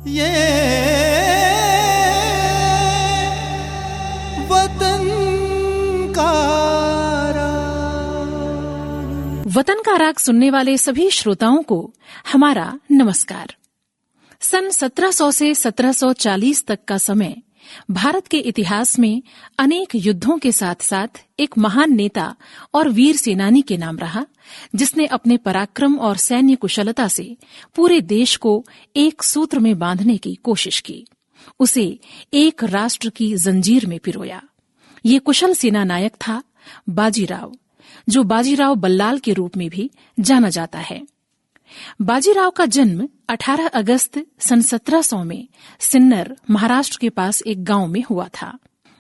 ये वतन का राग सुनने वाले सभी श्रोताओं को हमारा नमस्कार। सन 1700 से 1740 तक का समय भारत के इतिहास में अनेक युद्धों के साथ साथ एक महान नेता और वीर सेनानी के नाम रहा, जिसने अपने पराक्रम और सैन्य कुशलता से पूरे देश को एक सूत्र में बांधने की कोशिश की, उसे एक राष्ट्र की जंजीर में पिरोया। ये कुशल सेना नायक था बाजीराव, जो बाजीराव बल्लाल के रूप में भी जाना जाता है। बाजीराव का जन्म 18 अगस्त सन 1700 में सिन्नर, महाराष्ट्र के पास एक गांव में हुआ था।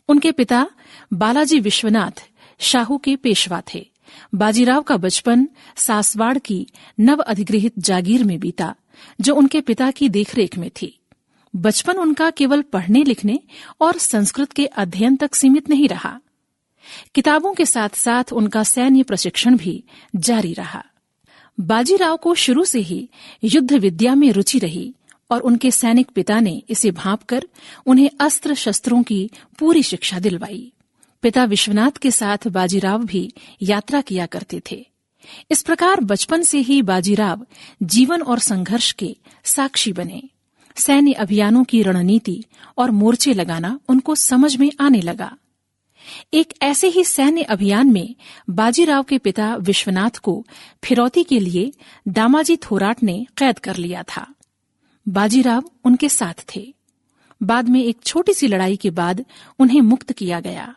उनके पिता बालाजी विश्वनाथ शाहू के पेशवा थे। बाजीराव का बचपन सासवाड़ की नव अधिगृहित जागीर में बीता, जो उनके पिता की देखरेख में थी। बचपन उनका केवल पढ़ने लिखने और संस्कृत के अध्ययन तक सीमित नहीं रहा। किताबों के साथ साथ उनका सैन्य प्रशिक्षण भी जारी रहा। बाजीराव को शुरू से ही युद्ध विद्या में रुचि रही और उनके सैनिक पिता ने इसे भांपकर उन्हें अस्त्र शस्त्रों की पूरी शिक्षा दिलवाई। पिता विश्वनाथ के साथ बाजीराव भी यात्रा किया करते थे। इस प्रकार बचपन से ही बाजीराव जीवन और संघर्ष के साक्षी बने। सैन्य अभियानों की रणनीति और मोर्चे लगाना उनको समझ में आने लगा। एक ऐसे ही सैन्य अभियान में बाजीराव के पिता विश्वनाथ को फिरौती के लिए दामाजी थोराट ने कैद कर लिया था। बाजीराव उनके साथ थे। बाद में एक छोटी सी लड़ाई के बाद उन्हें मुक्त किया गया।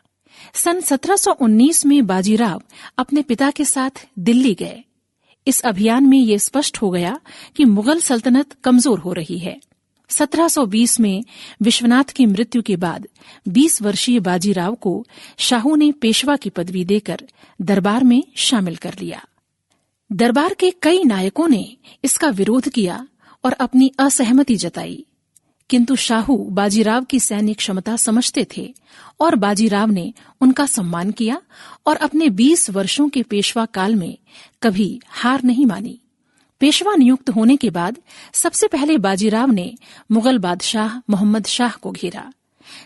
सन 1719 में बाजीराव अपने पिता के साथ दिल्ली गए। इस अभियान में ये स्पष्ट हो गया कि मुगल सल्तनत कमजोर हो रही है। 1720 में विश्वनाथ की मृत्यु के बाद 20 वर्षीय बाजीराव को शाहू ने पेशवा की पदवी देकर दरबार में शामिल कर लिया। दरबार के कई नायकों ने इसका विरोध किया और अपनी असहमति जताई, किंतु शाहू बाजीराव की सैन्य क्षमता समझते थे और बाजीराव ने उनका सम्मान किया और अपने 20 वर्षों के पेशवा काल में कभी हार नहीं मानी। पेशवा नियुक्त होने के बाद सबसे पहले बाजीराव ने मुगल बादशाह मोहम्मद शाह को घेरा,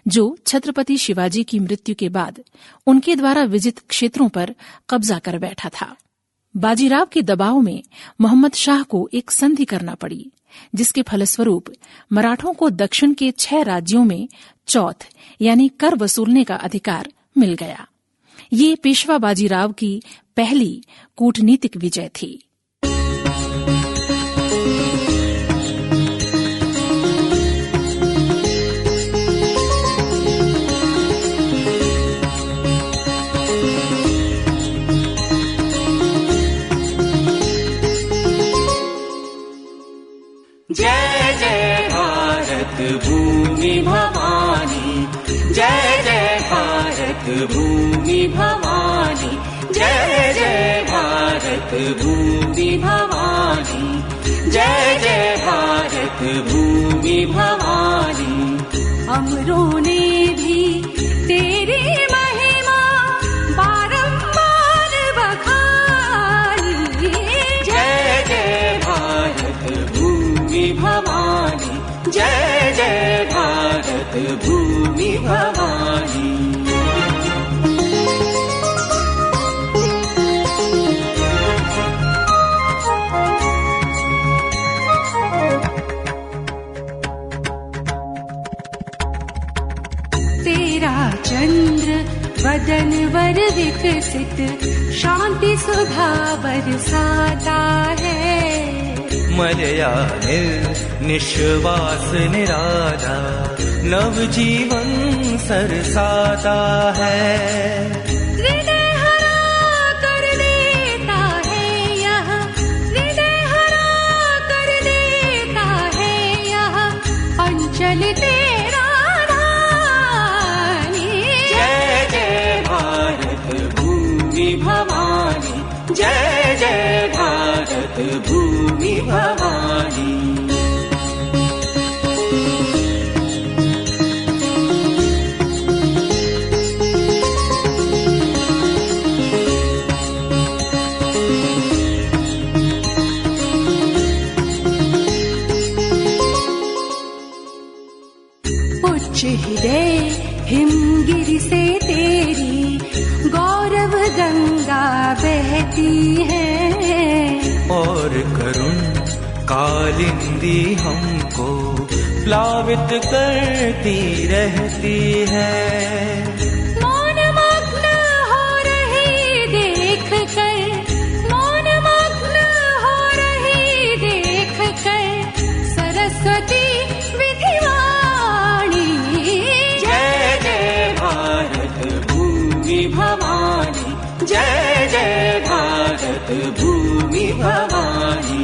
जो छत्रपति शिवाजी की मृत्यु के बाद उनके द्वारा विजित क्षेत्रों पर कब्जा कर बैठा था। बाजीराव के दबाव में मोहम्मद शाह को एक संधि करना पड़ी, जिसके फलस्वरूप मराठों को दक्षिण के 6 राज्यों में चौथ यानी कर वसूलने का अधिकार मिल गया। ये पेशवा बाजीराव की पहली कूटनीतिक विजय थी। जय जय भारत भूमि भवानी, जय जय भारत भूमि भवानी, जय जय भारत भूमि भवानी, जय जय भारत भूमि भवानी। अमरों ने भी तेरी महिमा बारंबार बखानी। जय जय भारत भूमि भवानी, जय जय भारत भूमि भवानी। तेरा चंद्र वदन वर विकसित शांति सुधा बरसाता है। मलया निश्वास निराला नव जीवन सरसाता है। हृदय हरा कर देता है यह, हृदय हरा कर देता है यह अंचल तेरा धानी। जय जय भारत भूमि भवानी, जय जय भारत भूमि भवानी। उच्च हृदय हिमगिरि से तेरी गौरव गंगा बहती है। और करुण कालिंदी हमको प्लावित करती रहती है। मौन मग्न हो रही देख कर, मौन मग्न हो रही देख कर सरस्वती विधिवाणी। जय जय भारत भूमि भवानी, जय जय भारत भूमि भवानी।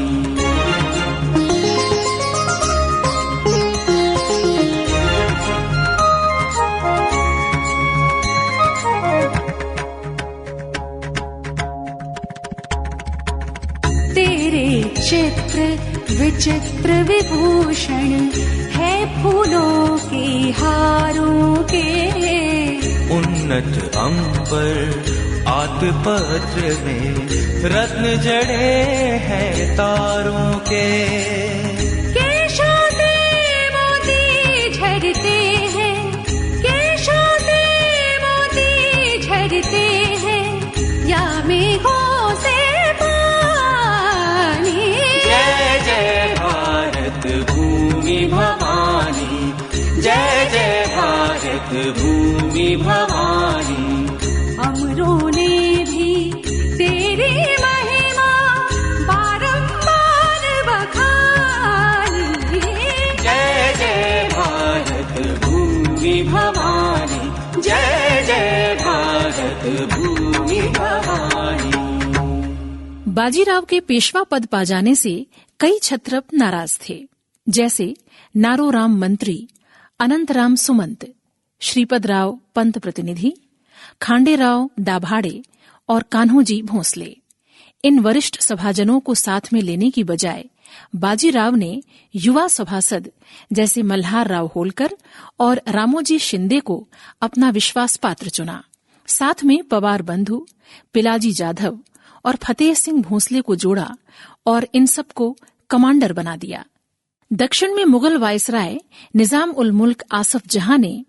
चित्र विचित्र विभूषण है फूलों के हारों के। उन्नत अंबर आतपत्र में रत्न जड़े हैं तारों के। केशों से मोती झरते हैं, केशों से मोती झरते हैं, या मेघों से भूमि भवानी, जय जय भारत भूमि भवानी। अमरों ने भी तेरी महिमा बारंबार बखानी। जय जय भारत भूमि भवानी, जय जय भारत भूमि भवानी। बाजीराव के पेशवा पद पा जाने से कई क्षत्रप नाराज थे, जैसे नारोराम मंत्री, अनंतराम सुमंत, श्रीपदराव पंत प्रतिनिधि, खांडेराव दाभाड़े और कान्होजी भोंसले। इन वरिष्ठ सभाजनों को साथ में लेने की बजाय बाजीराव ने युवा सभासद जैसे मल्हार राव होलकर और रामोजी शिंदे को अपना विश्वास पात्र चुना। साथ में पवार बंधु, पिलाजी जाधव और फतेह सिंह भोंसले को जोड़ा और इन सबको कमांडर बना दिया। दक्षिण में मुगल वायसराय निजाम उल मुल्क आसफ जहां ने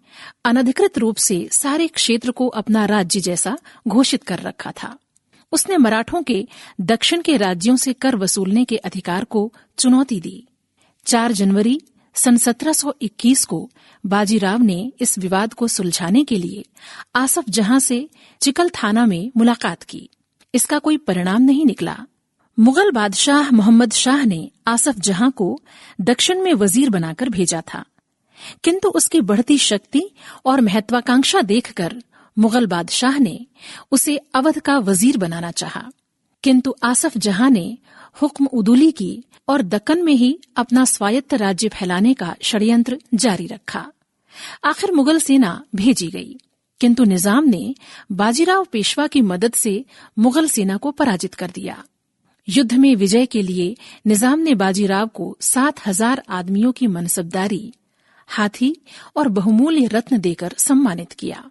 अनधिकृत रूप से सारे क्षेत्र को अपना राज्य जैसा घोषित कर रखा था। उसने मराठों के दक्षिण के राज्यों से कर वसूलने के अधिकार को चुनौती दी। 4 जनवरी सन 1721 को बाजीराव ने इस विवाद को सुलझाने के लिए आसफ जहां से चिकलथाना में मुलाकात की। इसका कोई परिणाम नहीं निकला। मुगल बादशाह मोहम्मद शाह ने आसफ जहां को दक्षिण में वजीर बनाकर भेजा था, किंतु उसकी बढ़ती शक्ति और महत्वाकांक्षा देखकर मुगल बादशाह ने उसे अवध का वजीर बनाना चाहा। किंतु आसफ जहां ने हुक्म उदूली की और दक्कन में ही अपना स्वायत्त राज्य फैलाने का षड्यंत्र जारी रखा। आखिर मुगल सेना भेजी गई, किंतु निजाम ने बाजीराव पेशवा की मदद से मुगल सेना को पराजित कर दिया। युद्ध में विजय के लिए निजाम ने बाजीराव को 7,000 आदमियों की मनसबदारी, हाथी और बहुमूल्य रत्न देकर सम्मानित किया।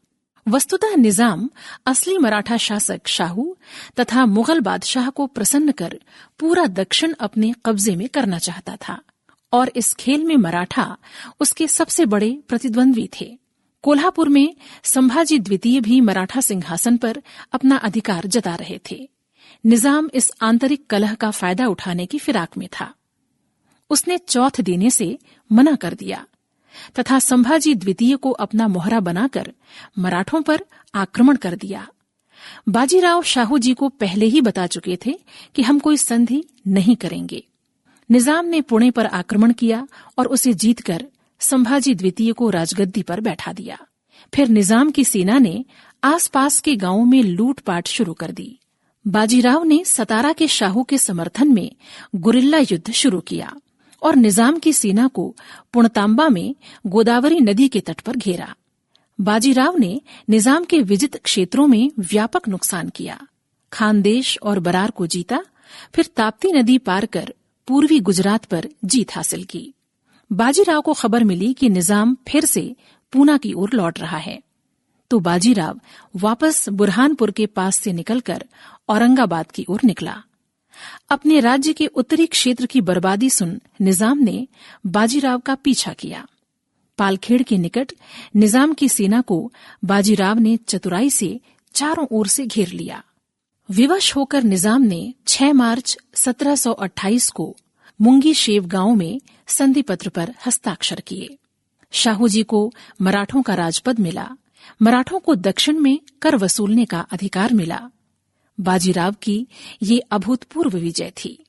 वस्तुतः निजाम असली मराठा शासक शाहू तथा मुगल बादशाह को प्रसन्न कर पूरा दक्षिण अपने कब्जे में करना चाहता था, और इस खेल में मराठा उसके सबसे बड़े प्रतिद्वंद्वी थे। कोल्हापुर में संभाजी द्वितीय भी मराठा सिंहासन पर अपना अधिकार जता रहे थे। निजाम इस आंतरिक कलह का फायदा उठाने की फिराक में था। उसने चौथ देने से मना कर दिया तथा संभाजी द्वितीय को अपना मोहरा बनाकर मराठों पर आक्रमण कर दिया। बाजीराव शाहू जी को पहले ही बता चुके थे कि हम कोई संधि नहीं करेंगे। निजाम ने पुणे पर आक्रमण किया और उसे जीतकर संभाजी द्वितीय को राजगद्दी पर बैठा दिया। फिर निजाम की सेना ने आसपास के गांवों में लूटपाट शुरू कर दी। बाजीराव ने सतारा के शाहू के समर्थन में गुरिल्ला युद्ध शुरू किया और निजाम की सेना को पुणतांबा में गोदावरी नदी के तट पर घेरा। बाजीराव ने निजाम के विजित क्षेत्रों में व्यापक नुकसान किया। खानदेश और बरार को जीता, फिर ताप्ती नदी पार कर पूर्वी गुजरात पर जीत हासिल की। बाजीराव को खबर मिली कि निजाम फिर से पूना की ओर लौट रहा है, तो बाजीराव वापस बुरहानपुर के पास से निकलकर औरंगाबाद की ओर निकला। अपने राज्य के उत्तरी क्षेत्र की बर्बादी सुन निजाम ने बाजीराव का पीछा किया। पालखेड़ के निकट निजाम की सेना को बाजीराव ने चतुराई से चारों ओर से घेर लिया। विवश होकर निजाम ने 6 मार्च 1728 को मुंगी शेव गांव में संधि पत्र पर हस्ताक्षर किए। शाहू जी को मराठों का राजपद मिला। मराठों को दक्षिण में कर वसूलने का अधिकार मिला। बाजीराव की ये अभूतपूर्व विजय थी।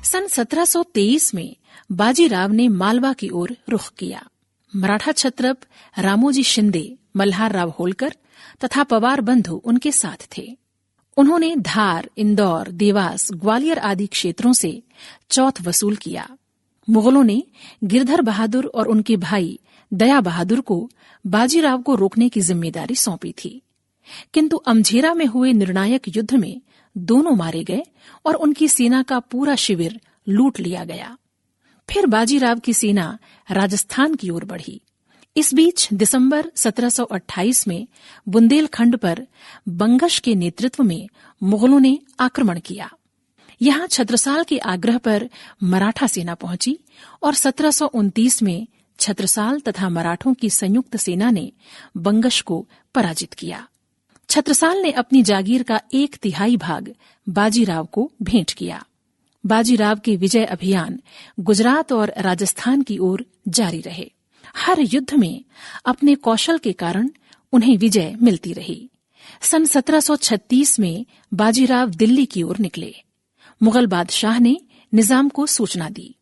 सन 1723 में बाजीराव ने मालवा की ओर रुख किया। मराठा छत्रप रामोजी शिंदे, मल्हारराव होलकर तथा पवार बंधु उनके साथ थे। उन्होंने धार, इंदौर, देवास, ग्वालियर आदि क्षेत्रों से चौथ वसूल किया। मुगलों ने गिरधर बहादुर और उनके भाई दया बहादुर को बाजीराव को रोकने की जिम्मेदारी सौंपी थी, किंतु अमझेरा में हुए निर्णायक युद्ध में दोनों मारे गए और उनकी सेना का पूरा शिविर लूट लिया गया। फिर बाजीराव की सेना राजस्थान की ओर बढ़ी। इस बीच दिसंबर 1728 में बुंदेलखंड पर बंगश के नेतृत्व में मुगलों ने आक्रमण किया। यहां छत्रसाल के आग्रह पर मराठा सेना पहुंची और 1729 में छत्रसाल तथा मराठों की संयुक्त सेना ने बंगश को पराजित किया। छत्रसाल ने अपनी जागीर का 1/3 भाग बाजीराव को भेंट किया। बाजीराव के विजय अभियान गुजरात और राजस्थान की ओर जारी रहे। हर युद्ध में अपने कौशल के कारण उन्हें विजय मिलती रही। सन 1736 में बाजीराव दिल्ली की ओर निकले। मुगल बादशाह ने निजाम को सूचना दी।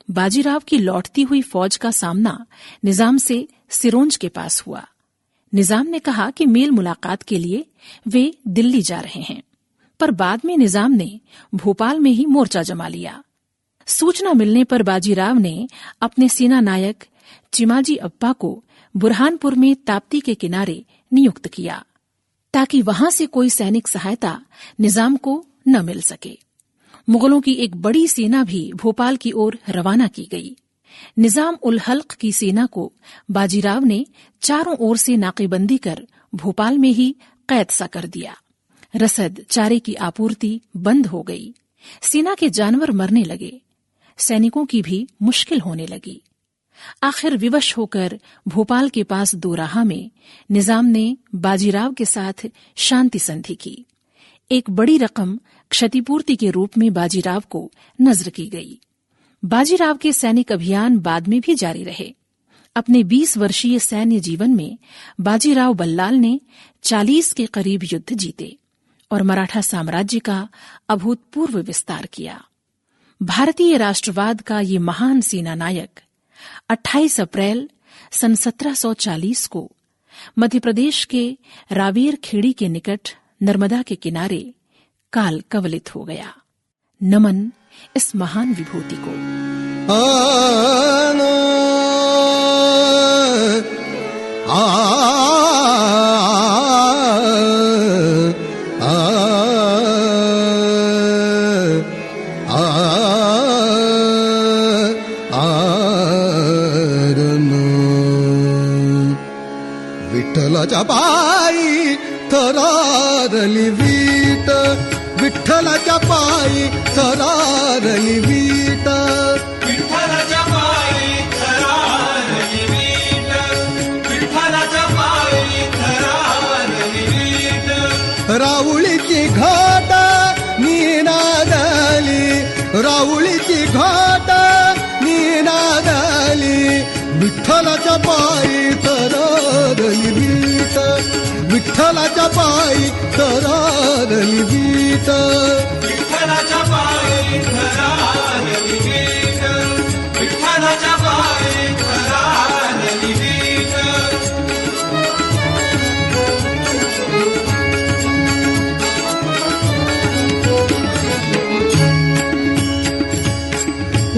बाजीराव की लौटती हुई फौज का सामना निजाम से सिरोंज के पास हुआ। निजाम ने कहा कि मेल मुलाकात के लिए वे दिल्ली जा रहे हैं, पर बाद में निजाम ने भोपाल में ही मोर्चा जमा लिया। सूचना मिलने पर बाजीराव ने अपने सेना नायक चिमाजी अप्पा को बुरहानपुर में ताप्ती के किनारे नियुक्त किया, ताकि वहां से कोई सैनिक सहायता निजाम को न मिल सके। मुगलों की एक बड़ी सेना भी भोपाल की ओर रवाना की गई। निजाम उल हल्क की सेना को बाजीराव ने चारों ओर से नाकेबंदी कर भोपाल में ही कैद सा कर दिया। रसद, चारे की आपूर्ति बंद हो गई। सेना के जानवर मरने लगे। सैनिकों की भी मुश्किल होने लगी। आखिर विवश होकर भोपाल के पास दोराहा में निजाम ने बाजीराव के साथ शांति संधि की। एक बड़ी रकम क्षतिपूर्ति के रूप में बाजीराव को नजर की गई। बाजीराव के सैनिक अभियान बाद में भी जारी रहे। अपने 20 वर्षीय सैन्य जीवन में बाजीराव बल्लाल ने 40 के करीब युद्ध जीते और मराठा साम्राज्य का अभूतपूर्व विस्तार किया। भारतीय राष्ट्रवाद का ये महान सेना नायक 28 अप्रैल सन 1740 को मध्य प्रदेश के रावेर खेड़ी के निकट नर्मदा के किनारे काल कवलित हो गया। नमन इस महान विभूति को। विठ्ठलाच्या पायी थरारली वीट, विठ्ठलाच्या पायी थरारली वीट, विठ्ठलाच्या पायी थरारली वीट, विठ्ठलाच्या पायी थरारली वीट, राऊळीची घाट निनादली, राऊळीची घाट निनादली, विठ्ठलाच्या पायी थरारली वीट, विठ्ठलाच्या पायी थरारली वीट, विठ्ठलाच्या पायी थरारली वीट, विठ्ठलाच्या पायी थरारली वीट।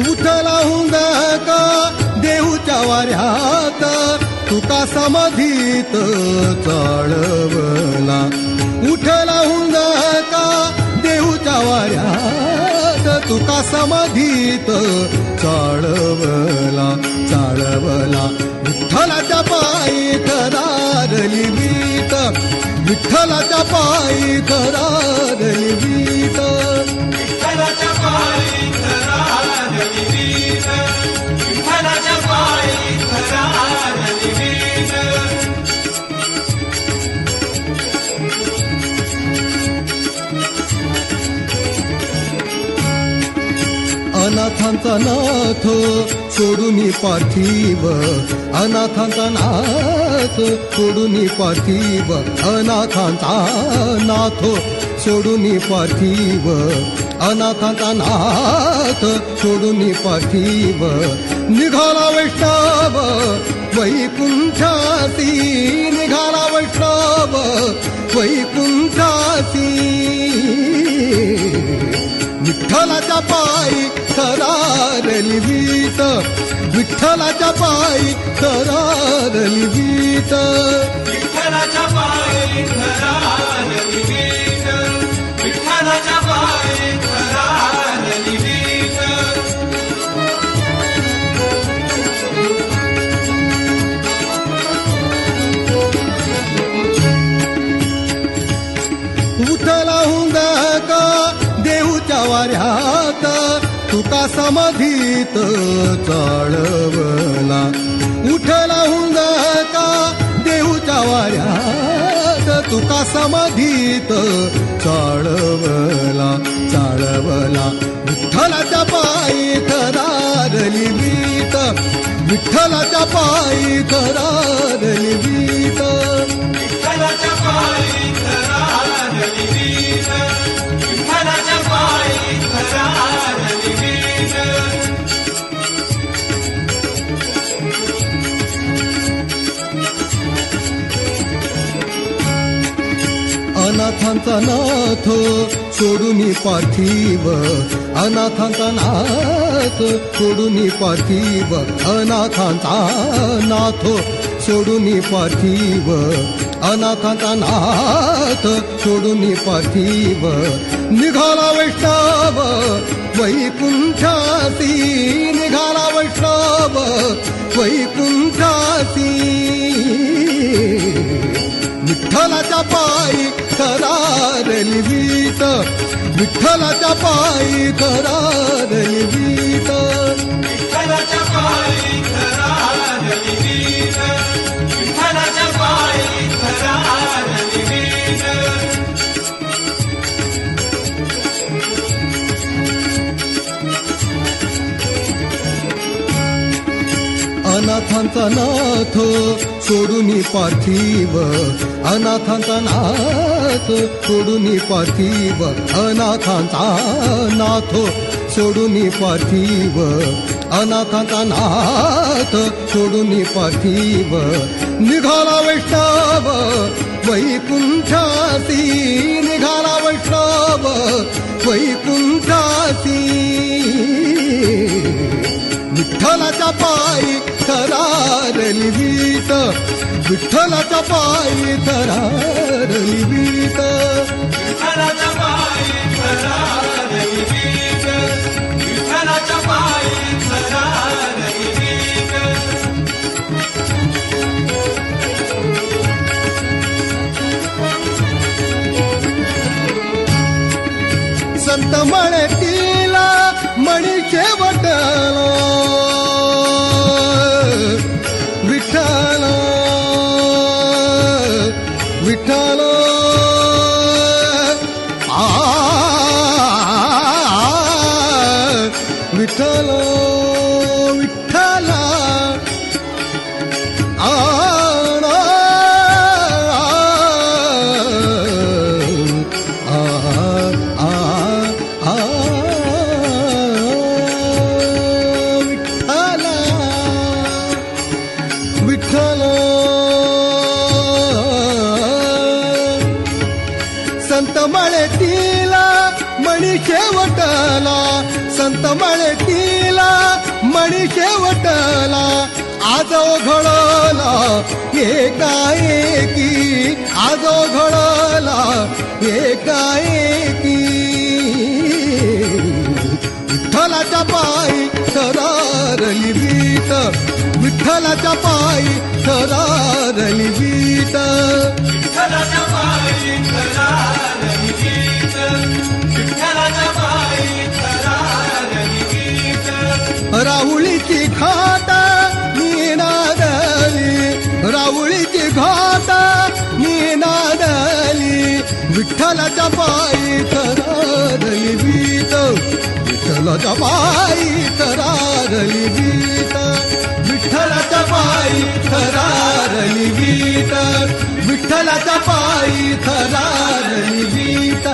उठला हुंदका देऊच्या वाऱ्यात, तुका समाधीत चाळवला, उठला हुंदका देऊच्या वाऱ्यात, तुका समाधीत चाळवला, चाळवला, विठ्ठलाच्या पायी थरारली वीट, विठ्ठलाच्या पायी थरारली वीट, विठ्ठलाच्या पायी थरारली वीट, विठ्ठलाच्या पायी थरारली वीट। अनाथांचा नाथ सोडून पार्थिव, अनाथांचा नाथ सोडून पार्थिव, अनाथांचा नाथ सोडून पार्थिव अनाथांचा नाथ सोडून पार्थिव निघाला वैष्णव वैकुंठासी निघाला वैष्णव वैकुंठासी विठ्ठलाच्या पायी थरारली वीट विठ्ठलाच्या पायी थरारली वीट विठ्ठलाच्या पायी थरारली वीट विठ्ठलाच्या पायी थरारली वीट उठला हुंदका देऊच्या वाऱ्यात तुका समाधीत चाळवला उठला हुंदका देऊच्या वाऱ्यात तुका समाधीत चाळवला चाळवला विठ्ठलाच्या पायी थरारली वीट विठ्ठलाच्या पायी थरारली वीट विठ्ठलाच्या पायी थरारली वीट विठ्ठलाच्या पायी थरारली वीट अनाथांचा नाथ सोडून पार्थिव अनाथांचा नाथ सोडून पार्थिव अनाथांचा नाथ सोडून पार्थिव अनाथांचा नाथ सोडून पार्थिव निघाला वैष्णव वैकुंठासी निघाला वैष्णव वैकुंठासी विठ्ठलाच्या पायी थरारली वीट विठ्ठलाच्या पायी थरारली वीट विठ्ठलाच्या पायी थरारली वीट विठ्ठलाच्या पायी थरारली वीट अनाथांचा नाथ सोडून पार्थिव अनाथांचा नाथ सोडून पार्थिव अनाथांचा नाथ सोडून पार्थिव अनाथांचा नाथ सोडून पार्थिव निघाला वैष्णव वैकुंठासी निघाला वैष्णव वैकुंठासी विठ्ठलाच्या पायी थरारली वीट विठ्ठलाच्या पायी थरारली वीट विठ्ठलाच्या पायी थरारली वीट विठ्ठलाच्या पायी थरारली वीट संत म्हणतीला मणी शेवटला विठ्ठल विठ्ठल विठ्ठल विठ्ठल विठ्ठल संत म्हणतीला मणी शेवटला संत म्हणतीला मणी शेवटला आज ओघळला एकाएकी आज ओघळला एकाएकी विठ्ठलाच्या पायी थरारली वीट विठ्ठलाच्या पायी थरारली वीट विठ्ठलाच्या पायी थरारली वीट विठ्ठलाच्या पायी थरारली वीट राहुळीची घाट निनादली राहुळीची घाट निनादली विठ्ठलाच्या पायी थरारली वीट विठ्ठलाच्या पायी थरारली वीट विठ्ठलाच्या पायी थरारली वीट विठ्ठलाच्या पायी थरारली वीट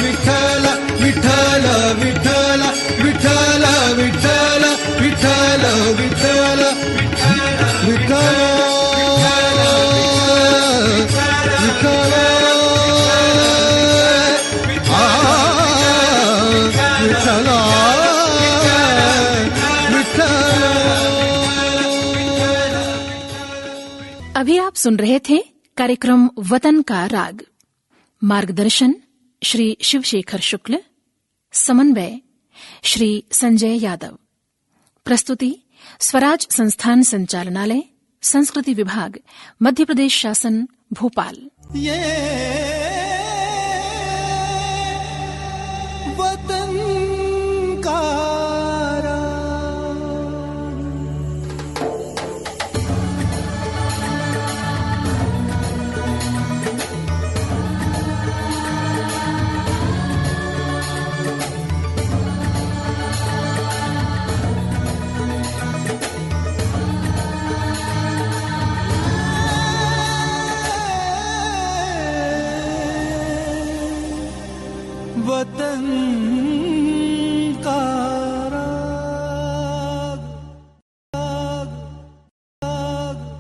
विठ्ठल विठ्ठल विठ्ठल विठ्ठल विठ्ठल विठ्ठल विठ्ठल विठ्ठल विठ्ठल विठ्ठल अभी आप सुन रहे थे कार्यक्रम वतन का राग। मार्गदर्शन श्री शिवशेखर शुक्ल, समन्वय श्री संजय यादव, प्रस्तुति स्वराज संस्थान संचालनालय, संस्कृति विभाग, मध्य प्रदेश शासन, भोपाल। ये वतन का वतन का